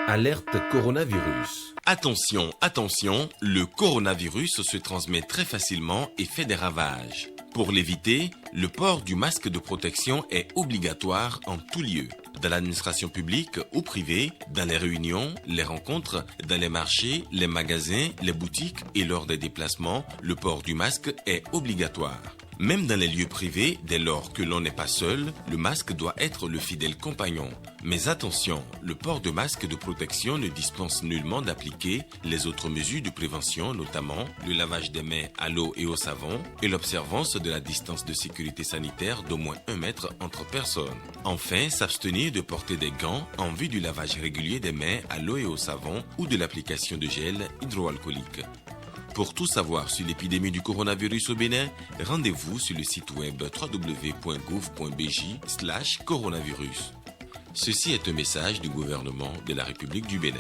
Alerte coronavirus. Attention, attention, le coronavirus se transmet très facilement et fait des ravages. Pour l'éviter, le port du masque de protection est obligatoire en tout lieu. Dans l'administration publique ou privée, dans les réunions, les rencontres, dans les marchés, les magasins, les boutiques et lors des déplacements, le port du masque est obligatoire. Même dans les lieux privés, dès lors que l'on n'est pas seul, le masque doit être le fidèle compagnon. Mais attention, le port de masque de protection ne dispense nullement d'appliquer les autres mesures de prévention, notamment le lavage des mains à l'eau et au savon et l'observance de la distance de sécurité sanitaire d'au moins 1 mètre entre personnes. Enfin, s'abstenir de porter des gants en vue du lavage régulier des mains à l'eau et au savon ou de l'application de gel hydroalcoolique. Pour tout savoir sur l'épidémie du coronavirus au Bénin, rendez-vous sur le site web www.gouv.bj/coronavirus. Ceci est un message du gouvernement de la République du Bénin.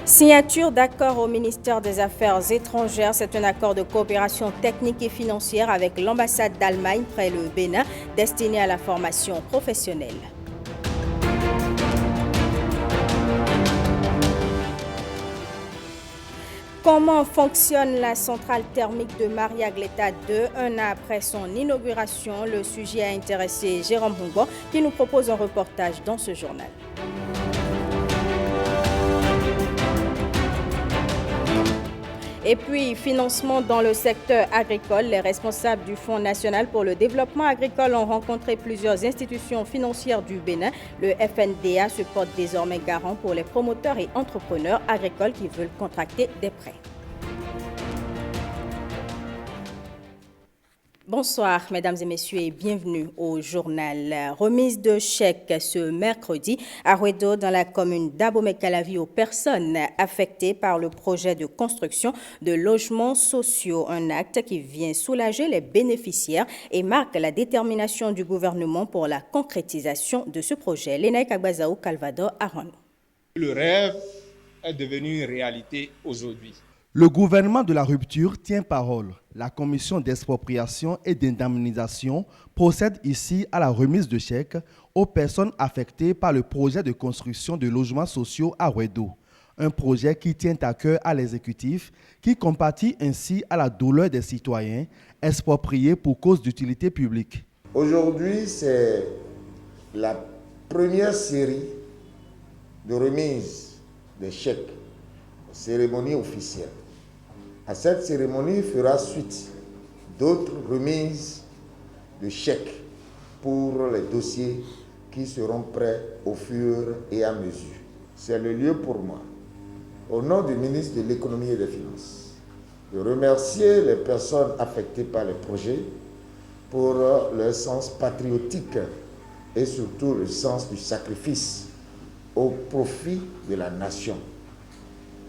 Signature d'accord au ministère des Affaires étrangères. C'est un accord de coopération technique et financière avec l'ambassade d'Allemagne près le Bénin, destiné à la formation professionnelle. Comment fonctionne la centrale thermique de Maria-Gleta 2 un an après son inauguration? Le sujet a intéressé Jérôme Hungo qui nous propose un reportage dans ce journal. Et puis, financement dans le secteur agricole. Les responsables du Fonds national pour le développement agricole ont rencontré plusieurs institutions financières du Bénin. Le FNDA se porte désormais garant pour les promoteurs et entrepreneurs agricoles qui veulent contracter des prêts. Bonsoir, mesdames et messieurs, et bienvenue au journal. Remise de chèques ce mercredi à Ouedo, dans la commune d'Abomey-Calavi, aux personnes affectées par le projet de construction de logements sociaux. Un acte qui vient soulager les bénéficiaires et marque la détermination du gouvernement pour la concrétisation de ce projet. Lénaï Kagbazaou, Calvador, Aron. Le rêve est devenu une réalité aujourd'hui. Le gouvernement de la rupture tient parole. La commission d'expropriation et d'indemnisation procède ici à la remise de chèques aux personnes affectées par le projet de construction de logements sociaux à Ouedo. Un projet qui tient à cœur à l'exécutif, qui compatit ainsi à la douleur des citoyens expropriés pour cause d'utilité publique. Aujourd'hui, c'est la première série de remise de chèques, cérémonie officielle. À cette cérémonie fera suite d'autres remises de chèques pour les dossiers qui seront prêts au fur et à mesure. C'est le lieu pour moi, au nom du ministre de l'Économie et des Finances, de remercier les personnes affectées par les projets pour leur sens patriotique et surtout le sens du sacrifice au profit de la nation.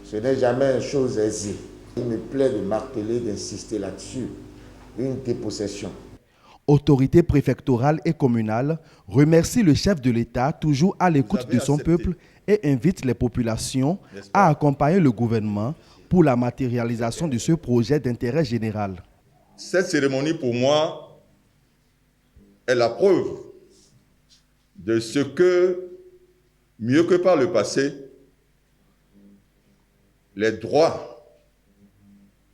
Ce n'est jamais une chose aisée. Il me plaît de marteler, d'insister là-dessus, une dépossession. Autorités préfectorales et communales remercient le chef de l'État, toujours à l'écoute de son peuple, et invite les populations à accompagner le gouvernement pour la matérialisation de ce projet d'intérêt général. Cette cérémonie, pour moi, est la preuve de ce que, mieux que par le passé, les droits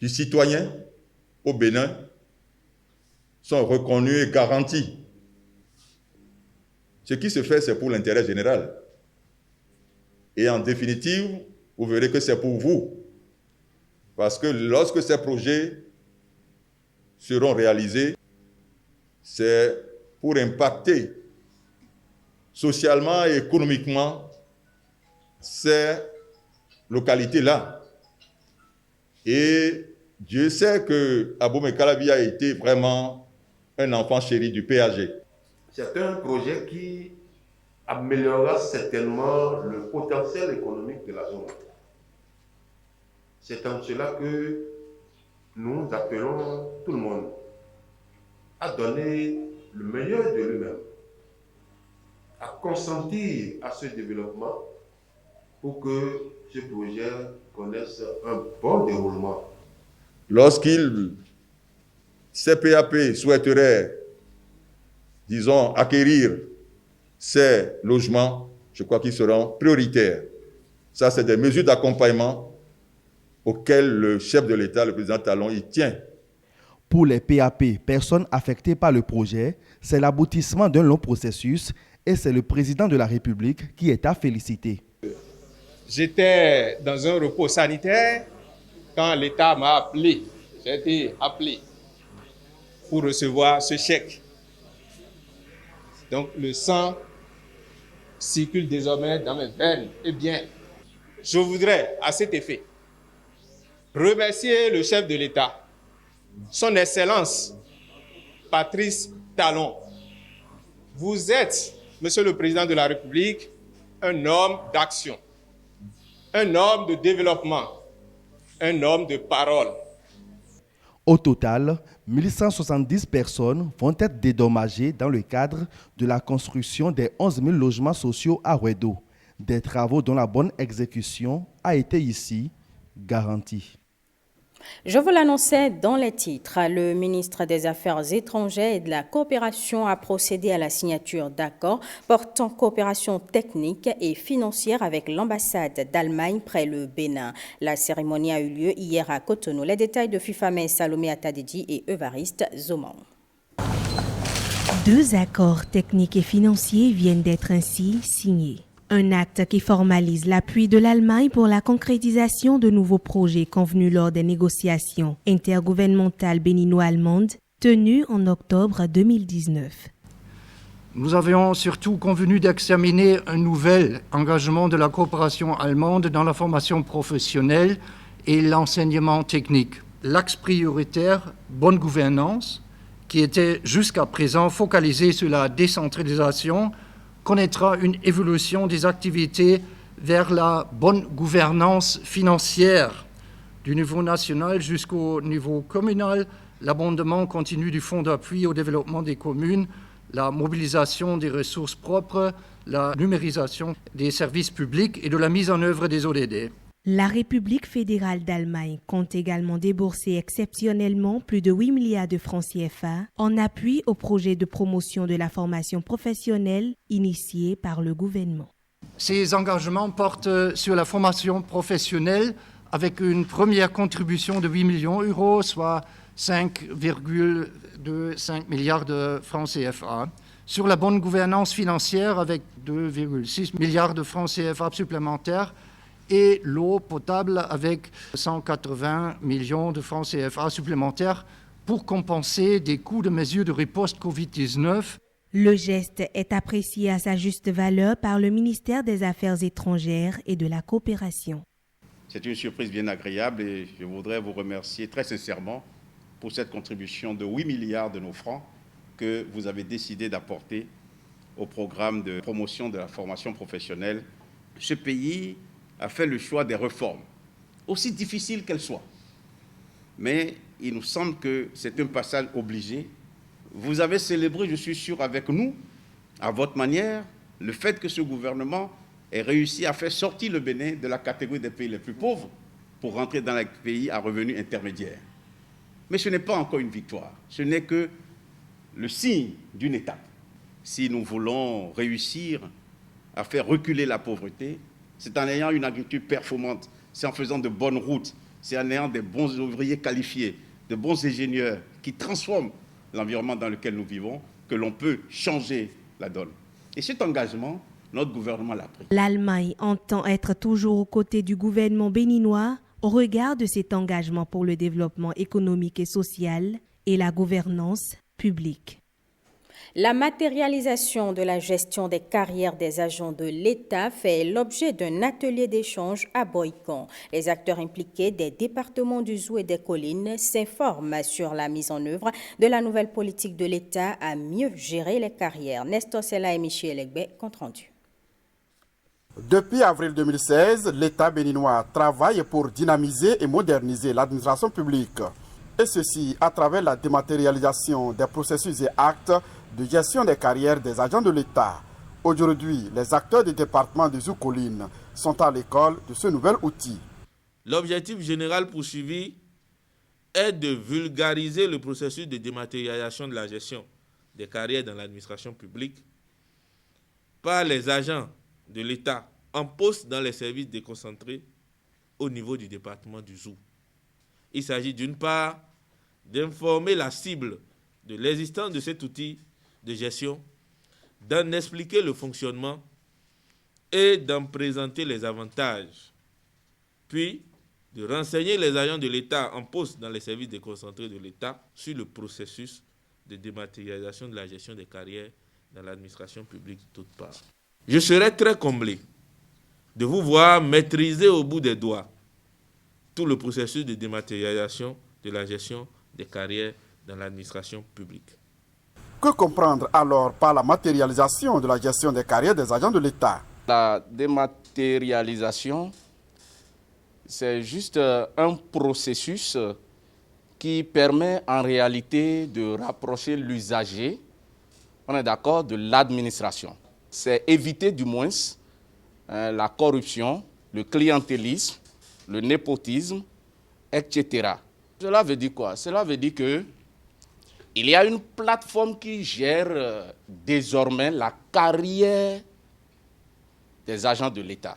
du citoyen au Bénin sont reconnus et garantis. Ce qui se fait, c'est pour l'intérêt général. Et en définitive, vous verrez que c'est pour vous. Parce que lorsque ces projets seront réalisés, c'est pour impacter socialement et économiquement ces localités-là. Et Dieu sait que Abomey-Calavi a été vraiment un enfant chéri du PAG. C'est un projet qui améliorera certainement le potentiel économique de la zone. C'est en cela que nous appelons tout le monde à donner le meilleur de lui-même, à consentir à ce développement pour que ce projet connaisse un bon déroulement. Lorsqu'il CPAP souhaiterait, disons, acquérir ces logements, je crois qu'ils seront prioritaires. Ça, c'est des mesures d'accompagnement auxquelles le chef de l'État, le président Talon, y tient. Pour les PAP, personnes affectées par le projet, c'est l'aboutissement d'un long processus et c'est le président de la République qui est à féliciter. J'étais dans un repos sanitaire quand l'État m'a appelé. J'ai été appelé pour recevoir ce chèque. Donc le sang circule désormais dans mes veines. Eh bien, je voudrais à cet effet remercier le chef de l'État, son Excellence Patrice Talon. Vous êtes, Monsieur le Président de la République, un homme d'action, un homme de développement, un homme de parole. Au total, 1170 personnes vont être dédommagées dans le cadre de la construction des 11 000 logements sociaux à Ouedo. Des travaux dont la bonne exécution a été ici garantie. Je vous l'annonçais dans les titres. Le ministre des Affaires étrangères et de la coopération a procédé à la signature d'accords portant coopération technique et financière avec l'ambassade d'Allemagne près le Bénin. La cérémonie a eu lieu hier à Cotonou. Les détails de Fifamé, Salomé Atadedi et Evariste Zoman. 2 accords techniques et financiers viennent d'être ainsi signés. Un acte qui formalise l'appui de l'Allemagne pour la concrétisation de nouveaux projets convenus lors des négociations intergouvernementales béninois-allemandes tenues en octobre 2019. Nous avions surtout convenu d'examiner un nouvel engagement de la coopération allemande dans la formation professionnelle et l'enseignement technique. L'axe prioritaire, bonne gouvernance, qui était jusqu'à présent focalisé sur la décentralisation, connaîtra une évolution des activités vers la bonne gouvernance financière du niveau national jusqu'au niveau communal, l'abondement continu du fonds d'appui au développement des communes, la mobilisation des ressources propres, la numérisation des services publics et de la mise en œuvre des ODD. La République fédérale d'Allemagne compte également débourser exceptionnellement plus de 8 milliards de francs CFA en appui au projet de promotion de la formation professionnelle initié par le gouvernement. Ces engagements portent sur la formation professionnelle avec une première contribution de 8 millions d'euros, soit 5,25 milliards de francs CFA. Sur la bonne gouvernance financière avec 2,6 milliards de francs CFA supplémentaires et l'eau potable avec 180 millions de francs CFA supplémentaires pour compenser des coûts de mesures de riposte Covid-19. Le geste est apprécié à sa juste valeur par le ministère des Affaires étrangères et de la coopération. C'est une surprise bien agréable et je voudrais vous remercier très sincèrement pour cette contribution de 8 milliards de nos francs que vous avez décidé d'apporter au programme de promotion de la formation professionnelle. Ce pays a fait le choix des réformes, aussi difficiles qu'elles soient. Mais il nous semble que c'est un passage obligé. Vous avez célébré, je suis sûr, avec nous, à votre manière, le fait que ce gouvernement ait réussi à faire sortir le Bénin de la catégorie des pays les plus pauvres pour rentrer dans les pays à revenus intermédiaires. Mais ce n'est pas encore une victoire, ce n'est que le signe d'une étape. Si nous voulons réussir à faire reculer la pauvreté, c'est en ayant une agriculture performante, c'est en faisant de bonnes routes, c'est en ayant des bons ouvriers qualifiés, de bons ingénieurs qui transforment l'environnement dans lequel nous vivons, que l'on peut changer la donne. Et cet engagement, notre gouvernement l'a pris. L'Allemagne entend être toujours aux côtés du gouvernement béninois au regard de cet engagement pour le développement économique et social et la gouvernance publique. La matérialisation de la gestion des carrières des agents de l'État fait l'objet d'un atelier d'échange à Boycon. Les acteurs impliqués des départements du Zou et des Collines s'informent sur la mise en œuvre de la nouvelle politique de l'État à mieux gérer les carrières. Nestor Sela et Michel Egbe, compte rendu. Depuis avril 2016, l'État béninois travaille pour dynamiser et moderniser l'administration publique. Et ceci à travers la dématérialisation des processus et actes de gestion des carrières des agents de l'État. Aujourd'hui, les acteurs des départements de Zou-Collines sont à l'école de ce nouvel outil. L'objectif général poursuivi est de vulgariser le processus de dématérialisation de la gestion des carrières dans l'administration publique par les agents de l'État en poste dans les services déconcentrés au niveau du département du Zou. Il s'agit d'une part d'informer la cible de l'existence de cet outil de gestion, d'en expliquer le fonctionnement et d'en présenter les avantages, puis de renseigner les agents de l'État en poste dans les services déconcentrés de l'État sur le processus de dématérialisation de la gestion des carrières dans l'administration publique d'autre part. Je serais très comblé de vous voir maîtriser au bout des doigts tout le processus de dématérialisation de la gestion des carrières dans l'administration publique. Que comprendre alors par la matérialisation de la gestion des carrières des agents de l'État? La dématérialisation, c'est juste un processus qui permet en réalité de rapprocher l'usager, on est d'accord, de l'administration. C'est éviter du moins la corruption, le clientélisme, le népotisme, etc. Cela veut dire quoi? Cela veut dire que il y a une plateforme qui gère désormais la carrière des agents de l'État.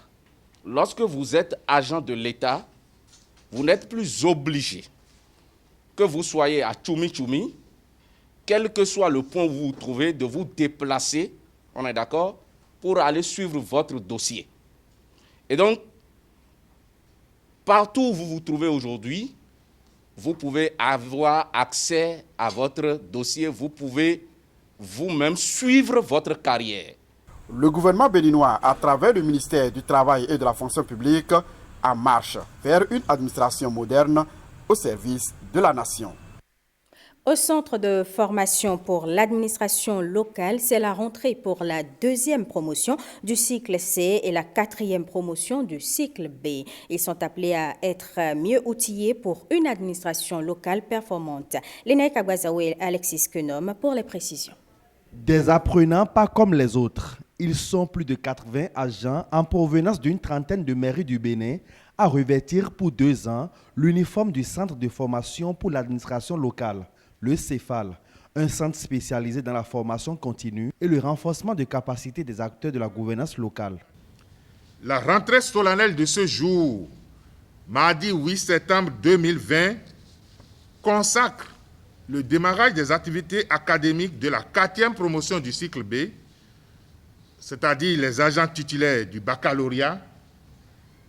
Lorsque vous êtes agent de l'État, vous n'êtes plus obligé, que vous soyez à Tchoumi-Tchoumi, quel que soit le point où vous vous trouvez, de vous déplacer, on est d'accord, pour aller suivre votre dossier. Et donc, partout où vous vous trouvez aujourd'hui, vous pouvez avoir accès à votre dossier, vous pouvez vous-même suivre votre carrière. Le gouvernement béninois, à travers le ministère du Travail et de la Fonction publique, en marche vers une administration moderne au service de la nation. Au centre de formation pour l'administration locale, c'est la rentrée pour la 2e promotion du cycle C et la 4e promotion du cycle B. Ils sont appelés à être mieux outillés pour une administration locale performante. Lénaï Agbazaou et Alexis Kenom pour les précisions. Des apprenants pas comme les autres. Ils sont plus de 80 agents en provenance d'une trentaine de mairies du Bénin à revêtir pour 2 ans l'uniforme du Centre de formation pour l'administration locale, le CEFAL, un centre spécialisé dans la formation continue et le renforcement des capacités des acteurs de la gouvernance locale. La rentrée solennelle de ce jour, mardi 8 septembre 2020, consacre le démarrage des activités académiques de la 4e promotion du cycle B, c'est-à-dire les agents titulaires du baccalauréat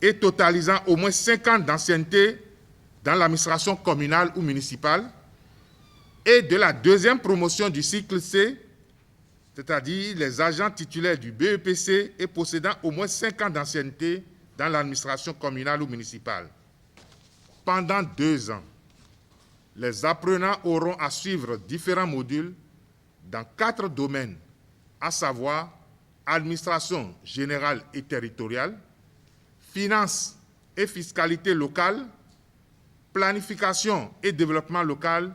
et totalisant au moins 5 ans d'ancienneté dans l'administration communale ou municipale, et de la 2e promotion du cycle C, c'est-à-dire les agents titulaires du BEPC et possédant au moins 5 ans d'ancienneté dans l'administration communale ou municipale. Pendant 2 ans, les apprenants auront à suivre différents modules dans 4 domaines, à savoir administration générale et territoriale, finances et fiscalité locale, planification et développement local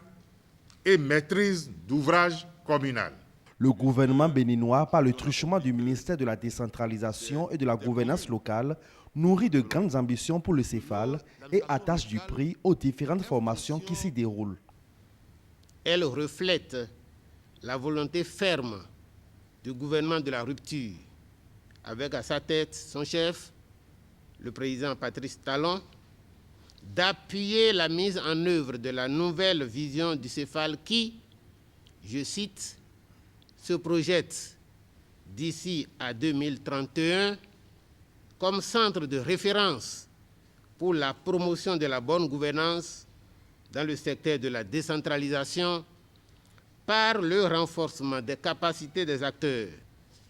et maîtrise d'ouvrage communal. Le gouvernement béninois, par le truchement du ministère de la décentralisation et de la gouvernance locale, nourrit de grandes ambitions pour le CEFAL et attache du prix aux différentes formations qui s'y déroulent. Elle reflète la volonté ferme du gouvernement de la rupture, avec à sa tête son chef, le président Patrice Talon, d'appuyer la mise en œuvre de la nouvelle vision du CEFAL qui, je cite, se projette d'ici à 2031 comme centre de référence pour la promotion de la bonne gouvernance dans le secteur de la décentralisation par le renforcement des capacités des acteurs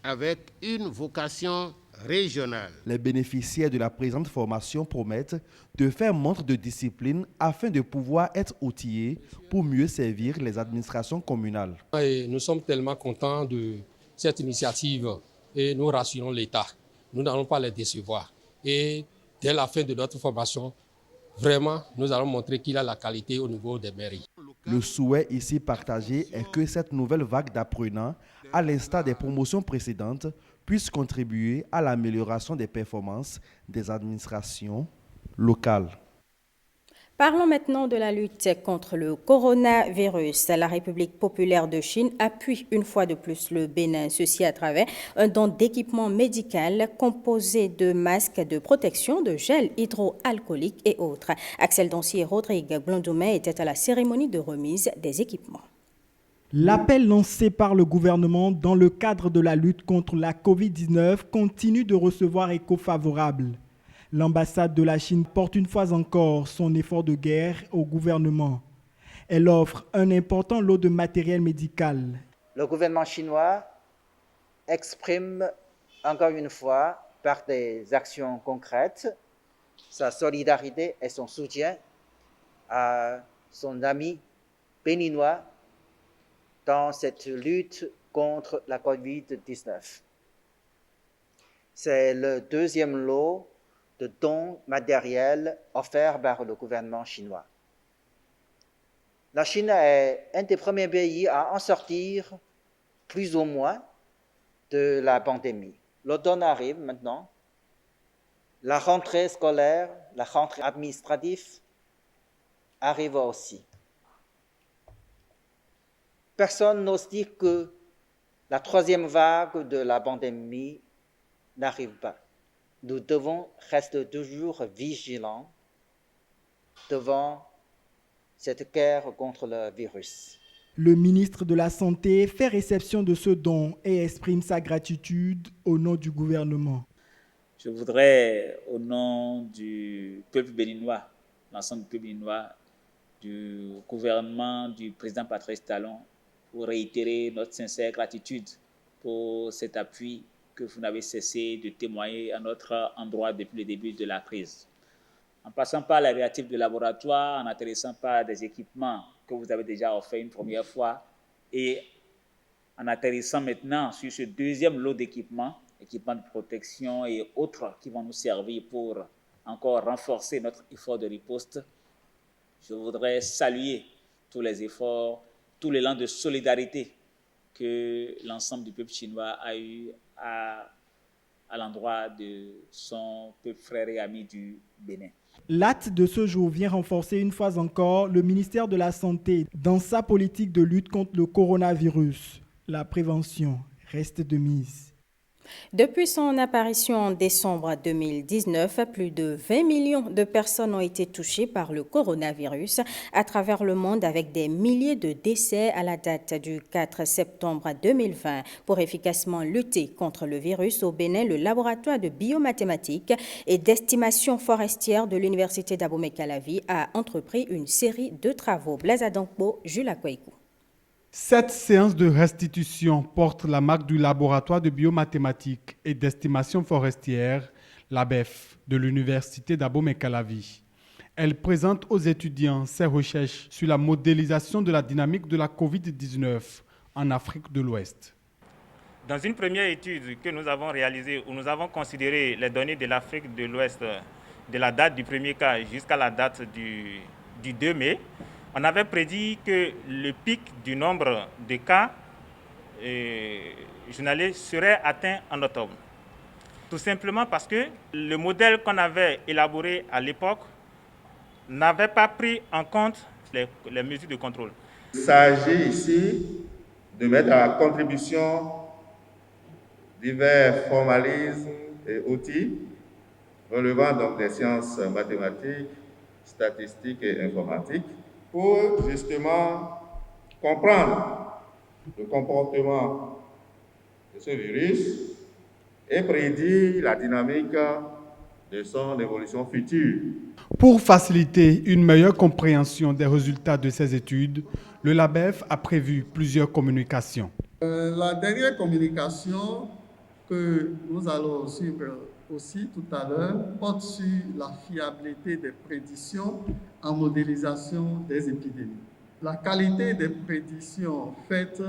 avec une vocation régionale. Les bénéficiaires de la présente formation promettent de faire montre de discipline afin de pouvoir être outillés pour mieux servir les administrations communales. Et nous sommes tellement contents de cette initiative et nous rassurons l'État. Nous n'allons pas les décevoir. Et dès la fin de notre formation, vraiment, nous allons montrer qu'il a la qualité au niveau des mairies. Le souhait ici partagé est que cette nouvelle vague d'apprenants, à l'instar des promotions précédentes, puisse contribuer à l'amélioration des performances des administrations locales. Parlons maintenant de la lutte contre le coronavirus. La République populaire de Chine appuie une fois de plus le Bénin, ceci à travers un don d'équipement médical composé de masques de protection, de gel hydroalcoolique et autres. Axel Doncier et Rodrigue Blondomet étaient à la cérémonie de remise des équipements. L'appel lancé par le gouvernement dans le cadre de la lutte contre la Covid-19 continue de recevoir écho favorable. L'ambassade de la Chine porte une fois encore son effort de guerre au gouvernement. Elle offre un important lot de matériel médical. Le gouvernement chinois exprime encore une fois par des actions concrètes sa solidarité et son soutien à son ami béninois dans cette lutte contre la Covid-19. C'est le deuxième lot de dons matériels offerts par le gouvernement chinois. La Chine est un des premiers pays à en sortir plus ou moins de la pandémie. L'automne arrive maintenant. La rentrée scolaire, la rentrée administrative arrive aussi. Personne n'ose dire que la troisième vague de la pandémie n'arrive pas. Nous devons rester toujours vigilants devant cette guerre contre le virus. Le ministre de la Santé fait réception de ce don et exprime sa gratitude au nom du gouvernement. Je voudrais, au nom du peuple béninois, l'ensemble du peuple béninois, du gouvernement du président Patrice Talon, pour réitérer notre sincère gratitude pour cet appui que vous n'avez cessé de témoigner à notre endroit depuis le début de la crise. En passant par les réactifs de laboratoire, en atterrissant par des équipements que vous avez déjà offerts une première fois et en atterrissant maintenant sur ce deuxième lot d'équipements, équipements de protection et autres qui vont nous servir pour encore renforcer notre effort de riposte, je voudrais saluer tous les efforts, tout l'élan de solidarité que l'ensemble du peuple chinois a eu à l'endroit de son peuple frère et ami du Bénin. L'acte de ce jour vient renforcer une fois encore le ministère de la Santé dans sa politique de lutte contre le coronavirus. La prévention reste de mise. Depuis son apparition en décembre 2019, plus de 20 millions de personnes ont été touchées par le coronavirus à travers le monde avec des milliers de décès à la date du 4 septembre 2020. Pour efficacement lutter contre le virus, au Bénin, le laboratoire de biomathématiques et d'estimation forestière de l'Université d'Abomey-Calavi a entrepris une série de travaux. Blaise Adankbo, Jules Akweikou. Cette séance de restitution porte la marque du laboratoire de biomathématiques et d'estimation forestière, l'ABEF, de l'Université d'Abomey-Calavi. Elle présente aux étudiants ses recherches sur la modélisation de la dynamique de la Covid-19 en Afrique de l'Ouest. Dans une première étude que nous avons réalisée, où nous avons considéré les données de l'Afrique de l'Ouest, de la date du premier cas jusqu'à la date du 2 mai, on avait prédit que le pic du nombre de cas journaliers serait atteint en octobre. Tout simplement parce que le modèle qu'on avait élaboré à l'époque n'avait pas pris en compte les mesures de contrôle. Il s'agit ici de mettre à contribution divers formalismes et outils relevant donc des sciences mathématiques, statistiques et informatiques, pour justement comprendre le comportement de ce virus et prédire la dynamique de son évolution future. Pour faciliter une meilleure compréhension des résultats de ces études, le LABEF a prévu plusieurs communications. La dernière communication que nous allons suivre aussi tout à l'heure porte sur la fiabilité des prédictions en modélisation des épidémies. La qualité des prédictions faites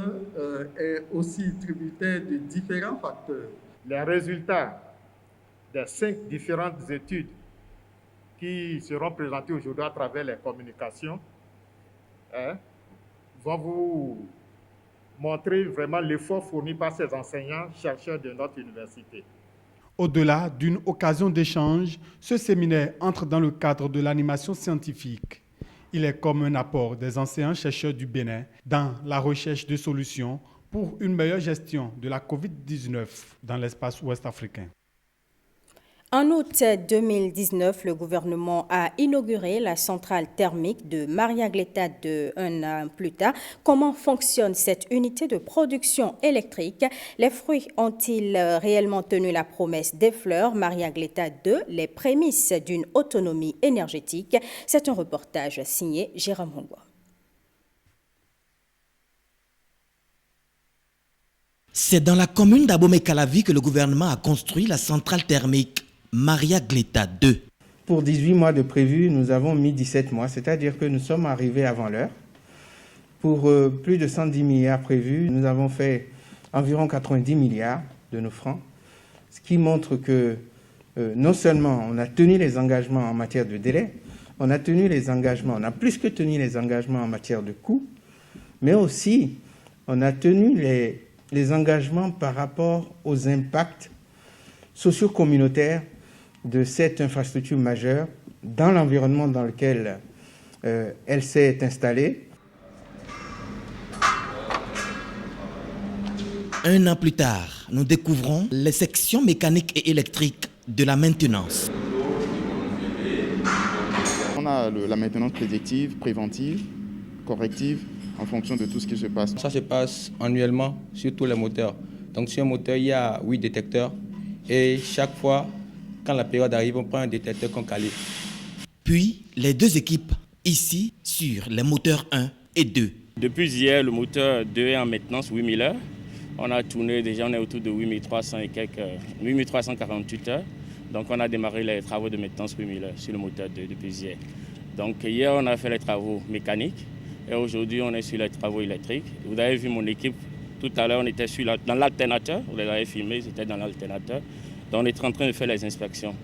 est aussi tributaire de différents facteurs. Les résultats des 5 différentes études qui seront présentées aujourd'hui à travers les communications vont vous montrer vraiment l'effort fourni par ces enseignants, chercheurs de notre université. Au-delà d'une occasion d'échange, ce séminaire entre dans le cadre de l'animation scientifique. Il est comme un apport des enseignants-chercheurs du Bénin dans la recherche de solutions pour une meilleure gestion de la COVID-19 dans l'espace ouest africain. En août 2019, le gouvernement a inauguré la centrale thermique de Maria-Gleta II un an plus tard. Comment fonctionne cette unité de production électrique? Les fruits ont-ils réellement tenu la promesse des fleurs Maria-Gleta II, les prémices d'une autonomie énergétique? C'est un reportage signé Jérôme Hongo. C'est dans la commune d'Abomey-Calavi que le gouvernement a construit la centrale thermique Maria-Gleta II. Pour 18 mois de prévu, nous avons mis 17 mois, c'est-à-dire que nous sommes arrivés avant l'heure. Pour plus de 110 milliards prévus, nous avons fait environ 90 milliards de nos francs, ce qui montre que non seulement on a tenu les engagements en matière de délai, on a tenu les engagements, on a plus que tenu les engagements en matière de coûts, mais aussi on a tenu les engagements par rapport aux impacts socio-communautaires de cette infrastructure majeure dans l'environnement dans lequel elle s'est installée. Un an plus tard, nous découvrons les sections mécaniques et électriques de la maintenance. On a la maintenance prédictive, préventive, corrective, en fonction de tout ce qui se passe. Ça se passe annuellement sur tous les moteurs. Donc sur un moteur, il y a 8 détecteurs et chaque fois, quand la période arrive, on prend un détecteur qu'on calibre. Puis, les deux équipes, ici, sur les moteurs 1 et 2. Depuis hier, le moteur 2 est en maintenance 8000 heures. On a tourné déjà, on est autour de 8300 et quelques, 8348 heures. Donc on a démarré les travaux de maintenance 8000 heures sur le moteur 2 depuis hier. Donc hier, on a fait les travaux mécaniques et aujourd'hui, on est sur les travaux électriques. Vous avez vu mon équipe, tout à l'heure, on était dans l'alternateur. Vous les avez filmés, c'était dans l'alternateur. Donc on est en train de faire les inspections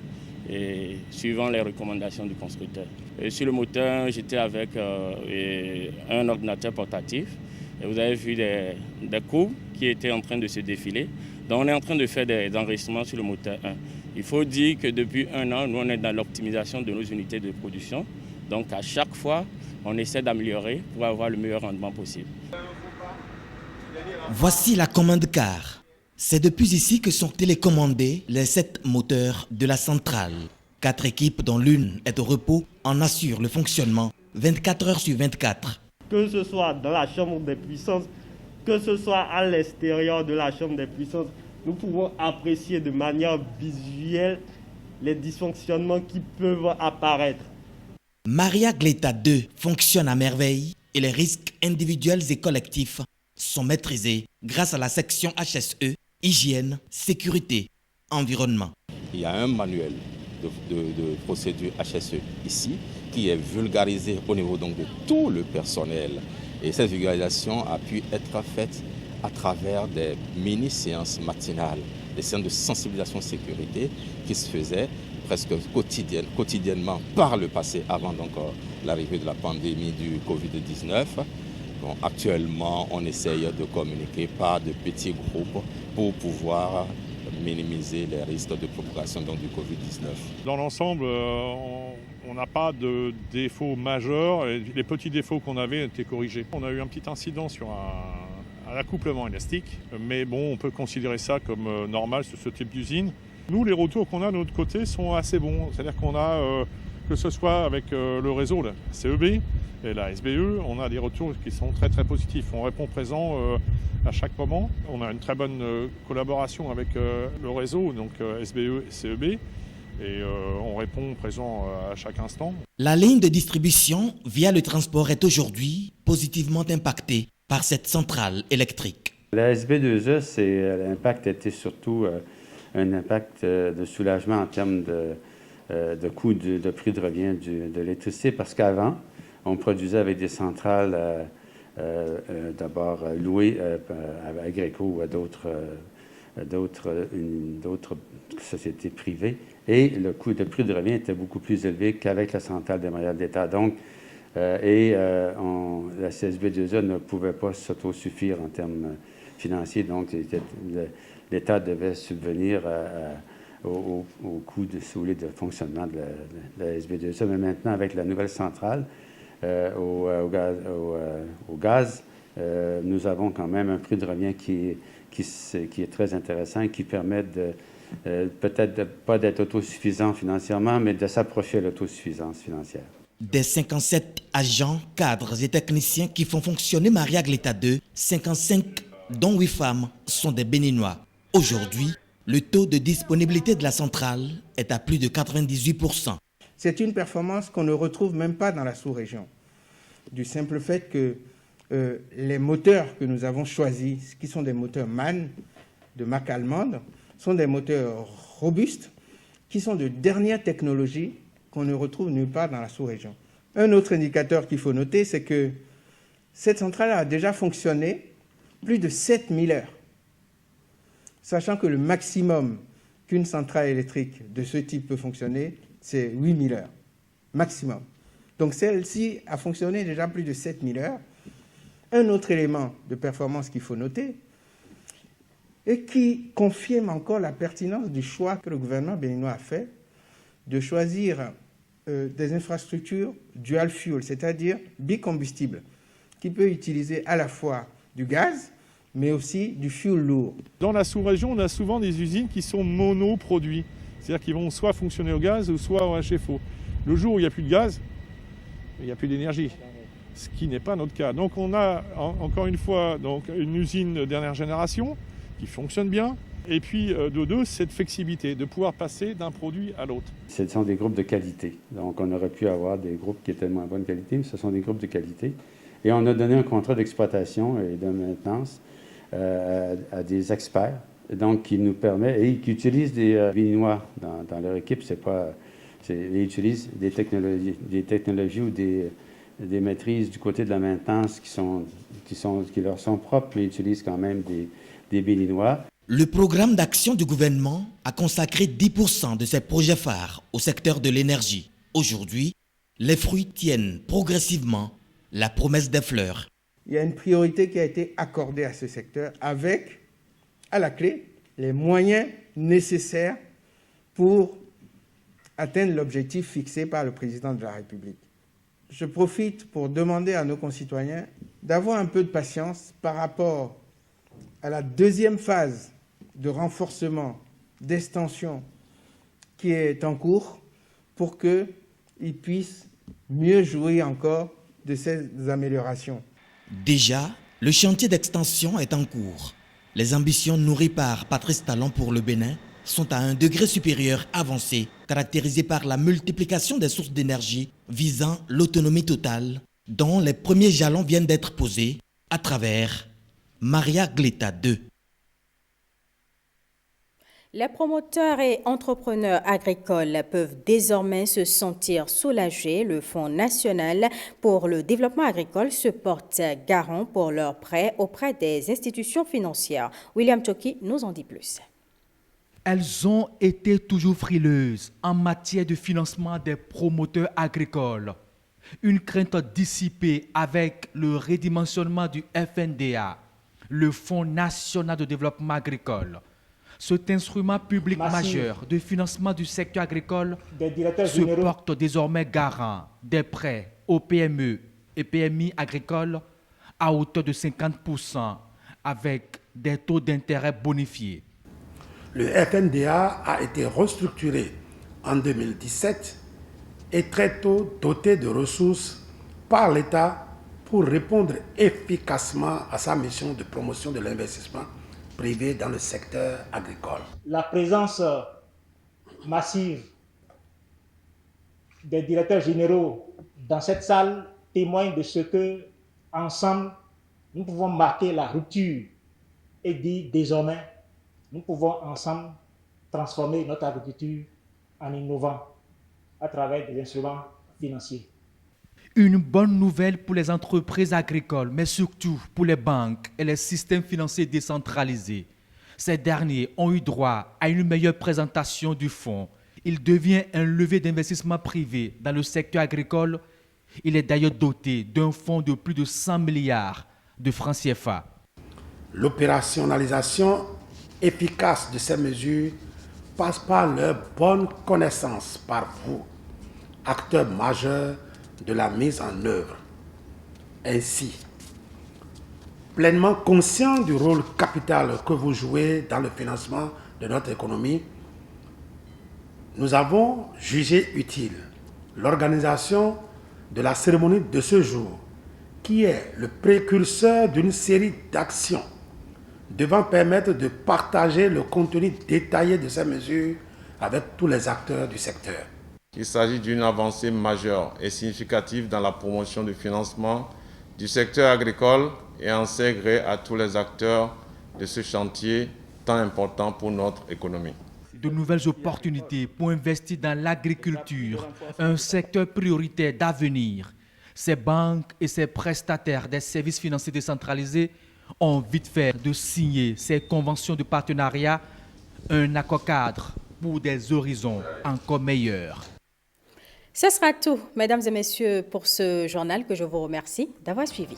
et suivant les recommandations du constructeur. Et sur le moteur, j'étais avec un ordinateur portatif. Et vous avez vu des courbes qui étaient en train de se défiler. Donc on est en train de faire des enregistrements sur le moteur 1. Il faut dire que depuis un an, nous on est dans l'optimisation de nos unités de production. Donc à chaque fois, on essaie d'améliorer pour avoir le meilleur rendement possible. Voici la commande car. C'est depuis ici que sont télécommandés les 7 moteurs de la centrale. 4 équipes, dont l'une est au repos, en assurent le fonctionnement 24 heures sur 24. Que ce soit dans la chambre des puissances, que ce soit à l'extérieur de la chambre des puissances, nous pouvons apprécier de manière visuelle les dysfonctionnements qui peuvent apparaître. Maria-Gleta II fonctionne à merveille et les risques individuels et collectifs sont maîtrisés grâce à la section HSE, hygiène, sécurité, environnement. Il y a un manuel de procédure HSE ici qui est vulgarisé au niveau donc de tout le personnel. Et cette vulgarisation a pu être faite à travers des mini-séances matinales, des séances de sensibilisation sécurité qui se faisaient presque quotidiennement par le passé avant donc l'arrivée de la pandémie du Covid-19. Bon, actuellement, on essaye de communiquer par de petits groupes pour pouvoir minimiser les risques de propagation donc, du Covid-19. Dans l'ensemble, on n'a pas de défauts majeurs. Et les petits défauts qu'on avait étaient corrigés. On a eu un petit incident sur un accouplement élastique, mais bon, on peut considérer ça comme normal sur ce type d'usine. Nous, les retours qu'on a de notre côté sont assez bons. C'est-à-dire qu'on a, que ce soit avec le réseau, la CEB et la SBE, on a des retours qui sont très très positifs. On répond présent à chaque moment. On a une très bonne collaboration avec le réseau, donc SBE et CEB. Et on répond présent à chaque instant. La ligne de distribution via le transport est aujourd'hui positivement impactée par cette centrale électrique. La SB2E, l'impact était surtout un impact de soulagement en termes de coût de prix de revient de l'électricité, parce qu'avant, on produisait avec des centrales d'abord louées à Agreco ou à d'autres sociétés privées, et le coût de prix de revient était beaucoup plus élevé qu'avec la centrale de Maria-Gleta. Donc, la CSB2E ne pouvait pas s'autosuffire en termes financiers, donc l'État devait subvenir au coût de fonctionnement de la SB2E. Mais maintenant, avec la nouvelle centrale au gaz, nous avons quand même un prix de revient qui est très intéressant et qui permet peut-être pas d'être autosuffisant financièrement, mais de s'approcher de l'autosuffisance financière. Des 57 agents, cadres et techniciens qui font fonctionner Maria Gleta 2, 55, dont 8 femmes, sont des Béninois. Aujourd'hui, le taux de disponibilité de la centrale est à plus de 98%. C'est une performance qu'on ne retrouve même pas dans la sous-région, du simple fait que les moteurs que nous avons choisis, qui sont des moteurs MAN de marque allemande, sont des moteurs robustes, qui sont de dernière technologie, qu'on ne retrouve nulle part dans la sous-région. Un autre indicateur qu'il faut noter, c'est que cette centrale a déjà fonctionné plus de 7000 heures, sachant que le maximum qu'une centrale électrique de ce type peut fonctionner, c'est 8000 heures, maximum. Donc celle-ci a fonctionné déjà plus de 7000 heures. Un autre élément de performance qu'il faut noter, et qui confirme encore la pertinence du choix que le gouvernement béninois a fait, de choisir des infrastructures dual fuel, c'est-à-dire bicombustible, qui peut utiliser à la fois du gaz, mais aussi du fuel lourd. Dans la sous-région, on a souvent des usines qui sont monoproduits, c'est-à-dire qu'ils vont soit fonctionner au gaz ou soit au HFO. Le jour où il n'y a plus de gaz, il n'y a plus d'énergie, ce qui n'est pas notre cas. Donc on a encore une fois une usine de dernière génération qui fonctionne bien. Et puis, de deux, cette flexibilité, de pouvoir passer d'un produit à l'autre. Ce sont des groupes de qualité. Donc, on aurait pu avoir des groupes qui étaient de moins bonne qualité, mais ce sont des groupes de qualité. Et on a donné un contrat d'exploitation et de maintenance à des experts, donc qui nous permet, et qui utilisent des Béninois dans leur équipe. Ils utilisent des technologies ou des maîtrises du côté de la maintenance qui leur sont propres, mais ils utilisent quand même des Béninois. Le programme d'action du gouvernement a consacré 10% de ses projets phares au secteur de l'énergie. Aujourd'hui, les fruits tiennent progressivement la promesse des fleurs. Il y a une priorité qui a été accordée à ce secteur avec, à la clé, les moyens nécessaires pour atteindre l'objectif fixé par le président de la République. Je profite pour demander à nos concitoyens d'avoir un peu de patience par rapport à la deuxième phase de renforcement, d'extension qui est en cours pour qu'ils puissent mieux jouir encore de ces améliorations. Déjà, le chantier d'extension est en cours. Les ambitions nourries par Patrice Talon pour le Bénin sont à un degré supérieur avancé, caractérisé par la multiplication des sources d'énergie visant l'autonomie totale, dont les premiers jalons viennent d'être posés à travers Maria Gleta 2. Les promoteurs et entrepreneurs agricoles peuvent désormais se sentir soulagés. Le Fonds national pour le développement agricole se porte garant pour leurs prêts auprès des institutions financières. William Choki nous en dit plus. Elles ont été toujours frileuses en matière de financement des promoteurs agricoles. Une crainte dissipée avec le redimensionnement du FNDA, le Fonds national de développement agricole. Cet instrument public majeur de financement du secteur agricole se porte désormais garant des prêts aux PME et PMI agricoles à hauteur de 50% avec des taux d'intérêt bonifiés. Le FNDA a été restructuré en 2017 et très tôt doté de ressources par l'État pour répondre efficacement à sa mission de promotion de l'investissement privé dans le secteur agricole. La présence massive des directeurs généraux dans cette salle témoigne de ce que, ensemble, nous pouvons marquer la rupture et dire désormais, nous pouvons ensemble transformer notre agriculture en innovant à travers des instruments financiers. Une bonne nouvelle pour les entreprises agricoles, mais surtout pour les banques et les systèmes financiers décentralisés. Ces derniers ont eu droit à une meilleure présentation du fonds. Il devient un levier d'investissement privé dans le secteur agricole. Il est d'ailleurs doté d'un fonds de plus de 100 milliards de francs CFA. L'opérationnalisation efficace de ces mesures passe par leur bonne connaissance par vous, acteurs majeurs de la mise en œuvre. Ainsi, pleinement conscient du rôle capital que vous jouez dans le financement de notre économie, nous avons jugé utile l'organisation de la cérémonie de ce jour, qui est le précurseur d'une série d'actions devant permettre de partager le contenu détaillé de ces mesures avec tous les acteurs du secteur. Il s'agit d'une avancée majeure et significative dans la promotion du financement du secteur agricole et en sait gré à tous les acteurs de ce chantier tant important pour notre économie. De nouvelles opportunités pour investir dans l'agriculture, un secteur prioritaire d'avenir. Ces banques et ces prestataires des services financiers décentralisés ont vite fait de signer ces conventions de partenariat, un accord cadre pour des horizons encore meilleurs. Ce sera tout, mesdames et messieurs, pour ce journal que je vous remercie d'avoir suivi.